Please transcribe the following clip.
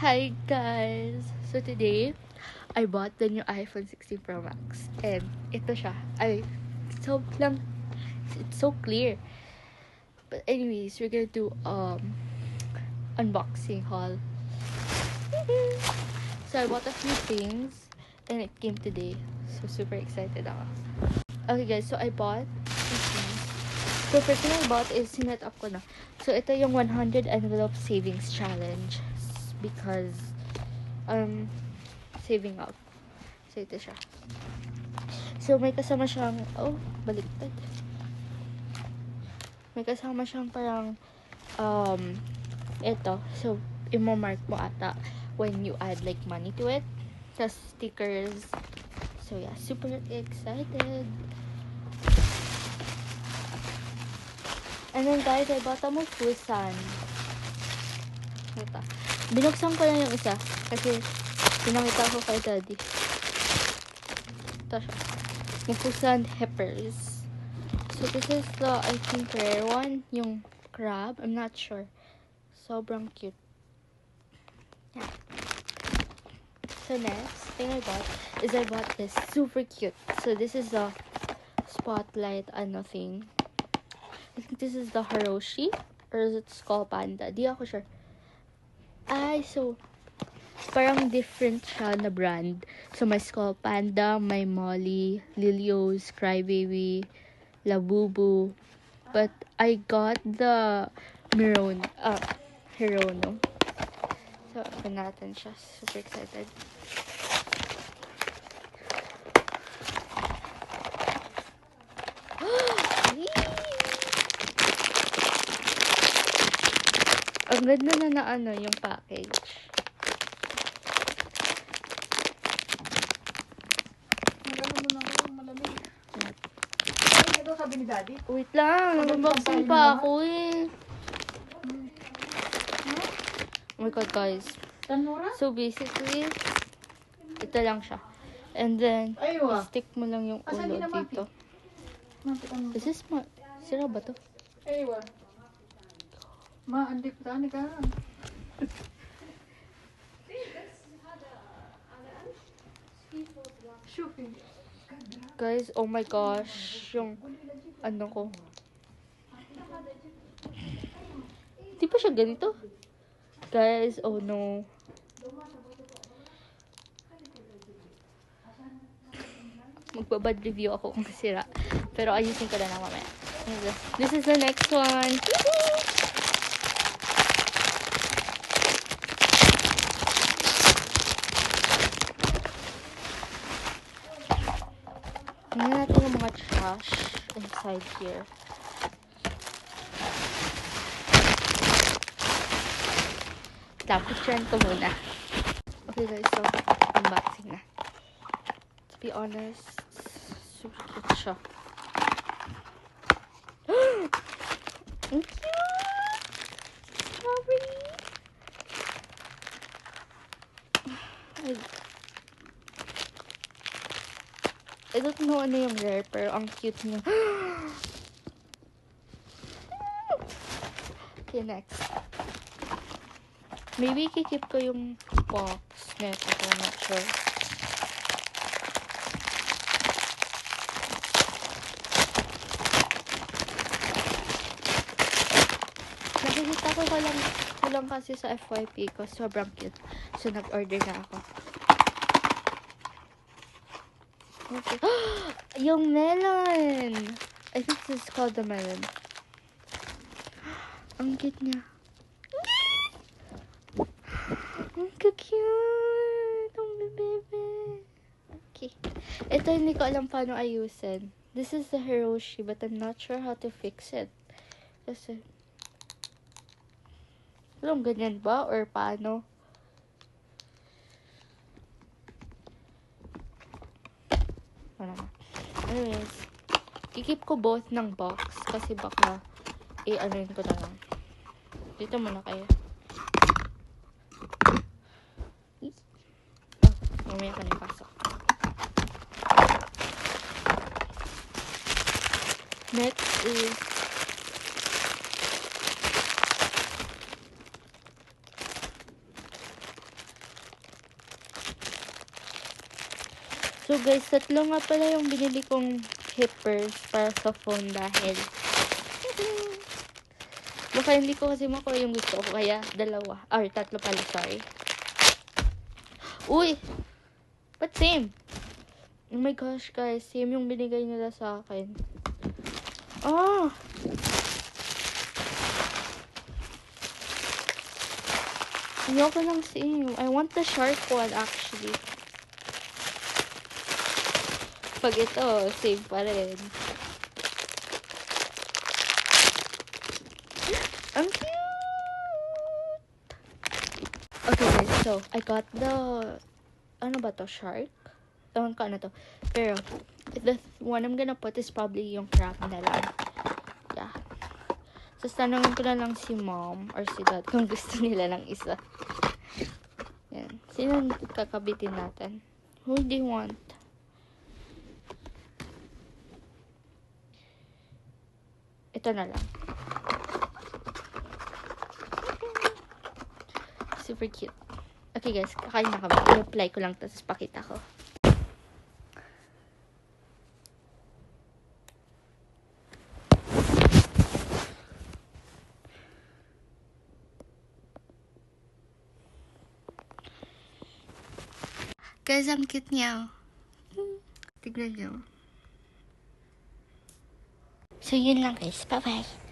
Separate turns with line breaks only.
Hi guys! So today, I bought the new iPhone 16 Pro Max. And ito siya. So lang, it's so clear. But anyways, we're gonna do unboxing haul. So I bought a few things and it came today. So super excited ako. Okay guys, so I bought these things. So first thing I bought is sinet up ko na. So ito yung 100 envelope savings challenge because saving up. So ito siya. So may kasama siyang baliktad. May kasama siyang parang ito. So imo-mark mo ata when you add like money to it. Tapos stickers. So yeah, super excited. And then guys, I bought a Mufusan. Ito. Binuksan ko lang yung isa kasi pinakita ko kay daddy. Ito siya. Mufusan Heppers. So this is the, I think, rare one. Yung crab. I'm not sure. Sobrang cute. Yeah. So next thing I bought is I bought this super cute. So this is the spotlight thing. I think this is the Hiroshi or is it Skull Panda? Di ako sure. So parang different siya na brand. So may Skull Panda, may Molly, Lilios, Crybaby, Labubu. But I got the Hirono. So open natin siya. Super excited. Ang ganda na yung package.
Nagano mo na ako, malamig. Ay, ito sabi ni daddy.
Wait lang, unboxing pa ako eh. Oh my god guys.
Tanura?
So basically, ito lang siya. And then,
Aywa.
stick mo lang yung ulo dito. Is this sira ba to?
Aywa. Andik tani ka.
Guys, oh my gosh, yung ko. Di pa siya ganito? Guys, oh no. Magbabad review ako kung sira. Pero ayusin ko na lang mamaya. This is the next one. Tingnan natin yung mga trash inside here. Picturean ko muna. Okay guys, so unboxing na. To be honest, super cute siya. Ang cute! Strawberry! I don't know ano yung rare, pero ang cute niya. Okay, next. Maybe kikip ko yung box nito, I'm not sure. Nakikita ko lang kasi sa FYP ko, sobrang cute. So, nag-order na ako. Okay. Yung melon! I think this is called the melon. Ang cute niya. Ang cute! Ang bebe. Okay. Ito hindi ko alam paano ayusin. This is the Hiroshi, but I'm not sure how to fix it. Kasi, alam, ganyan ba? Or paano? Wala na. Anyways, i-keep ko both ng box kasi baka i-anoin ko na lang. Dito muna kayo. Mamaya ka na pasok. Next is So guys, 3 nga pala yung binili kong hippers para sa phone dahil baka hindi ko kasi makuha yung gusto ko, kaya 2 or 3 pala, sorry. Uy! But same! Oh my gosh guys, same yung binigay nila sa akin. Ah! Ayoko ng same. I want the shark one actually. Pag ito, same pa rin. Ang cute! Okay guys, so I got the, ano ba to, shark? Ewan ko ano to. Pero, the one I'm gonna put is probably yung crab na lang. Yeah. So, tanongin ko na lang si mom or si dad kung gusto nila ng isa. Yan. Sino kakabitin natin? Who do you want? Ito na lang. Super cute. Okay guys, kakain na kami. I-apply ko lang to, tapos pakita ko. Guys, ang cute niya. Tignan niyo. So, yun lang guys. Bye-bye.